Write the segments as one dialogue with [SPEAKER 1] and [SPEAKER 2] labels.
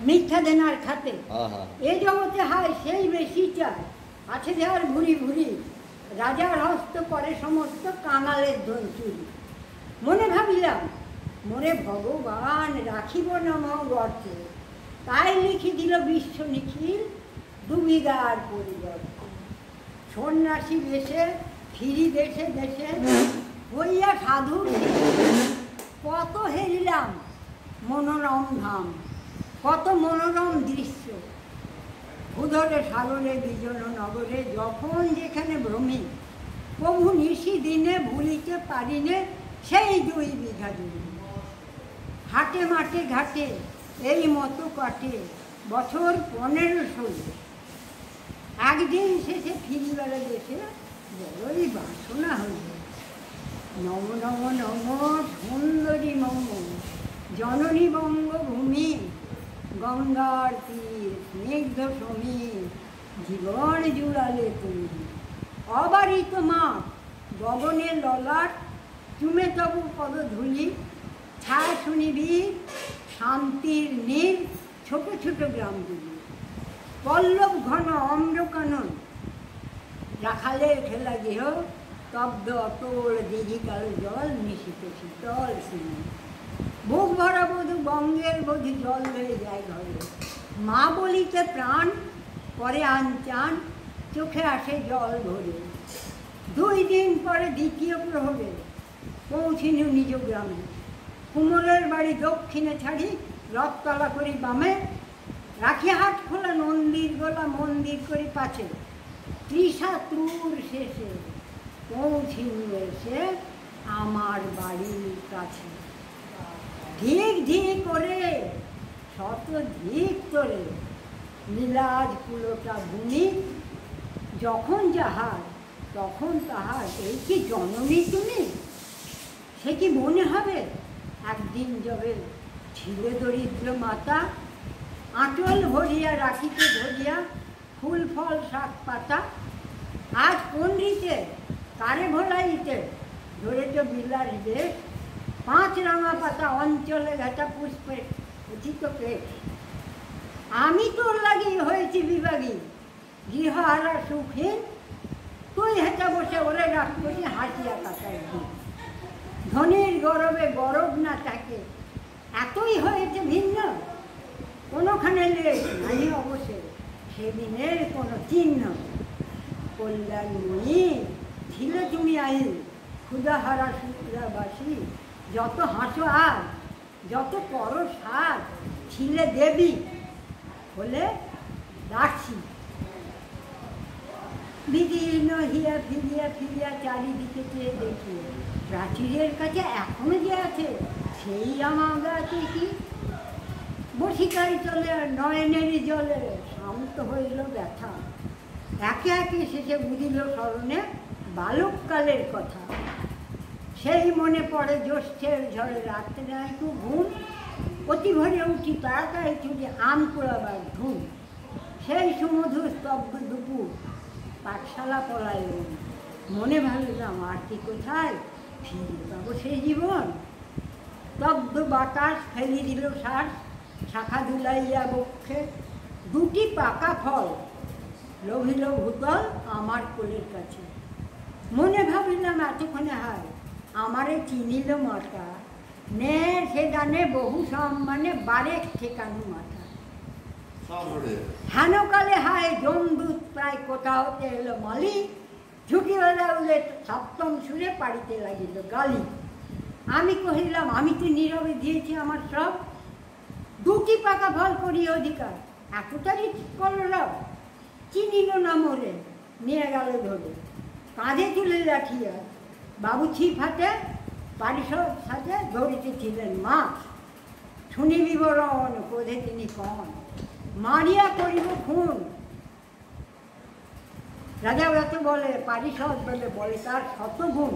[SPEAKER 1] মিথ্যা দেনার খাতে এ জগতে হয় সেই বেশি চায়, আছে দেওয়ার ভুরি ভুরি, রাজার হস্ত করে সমস্ত কাঙালের ধন চুরি। মনে ভাবিলাম মনে ভগবান রাখিব নম গর্তে, তাই লিখি দিল বিশ্ব নিখিল দুবিগার পরিবর্তে। সন্ন্যাসী বেশে ফিরি দেশে দেশে হইয়া সাধুর কত হেরিলাম মনোরম ধাম, কত মনোরম দৃশ্য। ভূধরে সাগরে বিজন নগরে যখন যেখানে ভ্রমি, প্রভু নিশি দিনে ভুলিতে পারিনে সেই 2 বিঘা জমি। হাটে মাঠে ঘাটে এই মতো কাটে বছর 15-16। একদিন শেষে ফিরিবার দেশে বড়ই বাসনা হইল, নম নম নম সুন্দরী মম জননী বঙ্গভূমি, গঙ্গার তীর স্নিগ্ধ সমীর জীবন জুড়ালে তুমি। অবারিত মা গগনের ললাট চুমে তবু পদধূলি, ছায়া শুনিবি শান্তির নীল ছোট ছোট গ্রামগুলি। পল্লব ঘন অম্রকানন রাখালের খেলা গৃহ, স্তব্ধ অতল দিঘি কালো জল মিশিত শীতল সিনে। বুক ভরা বধূ বঙ্গের বধূ জল হয়ে যায় ঘরে, মা বলিতে প্রাণ পরে আনচান চোখে আসে জল ভরে। 2 দিন পরে দ্বিতীয় প্রহরে পৌঁছিল নিজ গ্রামে, কুমোরের বাড়ি দক্ষিণে ছাড়ি রথতলা করি বামে, রাখি হাট খোলা নন্দীর গোলা মন্দির করি পাছে, তৃষা তুর শেষে পৌঁছিল এসে আমার বাড়ির কাছে। ধিক ধিক করে শত ধিক করে নীলাজ কুলোটা বুনি, যখন যাহার তখন তাহার এই কি জননী তুমি। সে কি মনে হবে একদিন যবে ছিলে দরিদ্র মাতা, আঁচল ভরিয়া রাখিতে ধরিয়া ফুল ফল শাক পাতা। আজ কোন রীতে কারে ভোলাইতে ধরেছ বিলাস দেশ, 5 রাঙা পাতা অঞ্চলে ঘাটা পুষ্পে উচিত পেট। আমি তোর লাগি হয়েছি বিভাগী গৃহহারা সুখহীন, তুই হেঁটে বসে ওরে রাখবি হাসিয়া কাটায় দিন। ধনির গরবে গরব না তাকে এতই হয়েছে ভিন্ন, কোনোখানে লেশ নাই অবশ্যই সেদিনের কোনো চিহ্ন। কল্যাণময়ী ছিলে তুমি আইল ক্ষুধাহারা শুক্রাবাসী, যত হাসো আর যত করো সার, ছিলে দেবী হলে দাসী। বিদীর্ণ হিয়া ফিরিয়া ফিরিয়া চারিদিকে চেয়ে দেখি, প্রাচীরের কাছে এখনো যে আছে সেই আমার আছে কি। বসিকাই চলে নয়নেরই জলে শান্ত হইল ব্যথা, একে একে শেষে বুঝিল স্মরণে বালককালের কথা। সেই মনে পড়ে জ্যৈষ্ঠের ঝড়ে রাত্রে নাই তো ঘুম, অতি ভরে উঠি তাড়াতাড়ি ছুটি আম কুড়াবার ধুম। সেই সুমধুর স্তব্ধ দুপুর পাঠশালা পলায় মনে ভাবলাম আর কি কোথায় ফিরে পাবো সেই জীবন। স্তব্ধ বাতাস ফেলি দিল শ্বাস, শাখা ধুলাইয়া বক্ষে 2টি পাকা ফল লোভিল ভূতল আমার কোলের কাছে। মনে ভাবিলাম এতক্ষণে হয় আমারে চিনিল মাতা, নে সে জানে বহু সম্মানে বারেক ঠেকানো মাথা। হেনকালে হায় জমদূত প্রায় কোথাও এলো মালি, ঝুঁকিওয়ালা উলে 7ম সুরে পাড়িতে লাগিল গালি। আমি কহিলাম আমি তো নীরবে দিয়েছি আমার সব, 2টি পাকা ফল করি অধিকার, এতটাই করল চিনিল না মোরে, নিয়ে গেল ধরে কাঁধে তুলে রাখিয়া। বাবু ছিপ হাতে পারিষদ সাথে ধরিতেছিলেন মাছ, শুনি বিবরণ ক্রোধে তিনি কন, মারিয়া করিব খুন। রাজা এত বলে পারিষদ বলে বলে তার 100 গুণ।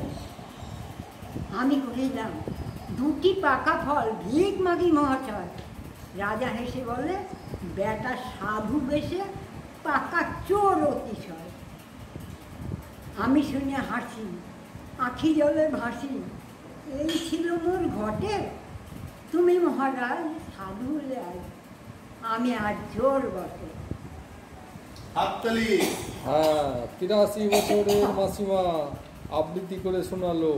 [SPEAKER 1] আমি কহিলাম 2টি পাকা ফল ভিক মাগি মহাশয়। রাজা হেসে বলে বেটা সাধু বেশে পাকা চোর অতিশয়। আমি শুনে হাসি আখি জলে ভাসি, এই ছিল মোর ঘটে, তুমি মহারাজ সাধু হলে আজ আমি আর জোর বটে।
[SPEAKER 2] হাততালি।
[SPEAKER 3] হ্যাঁ, 83 বছরের মাসিমা আবৃত্তি করে শোনালো।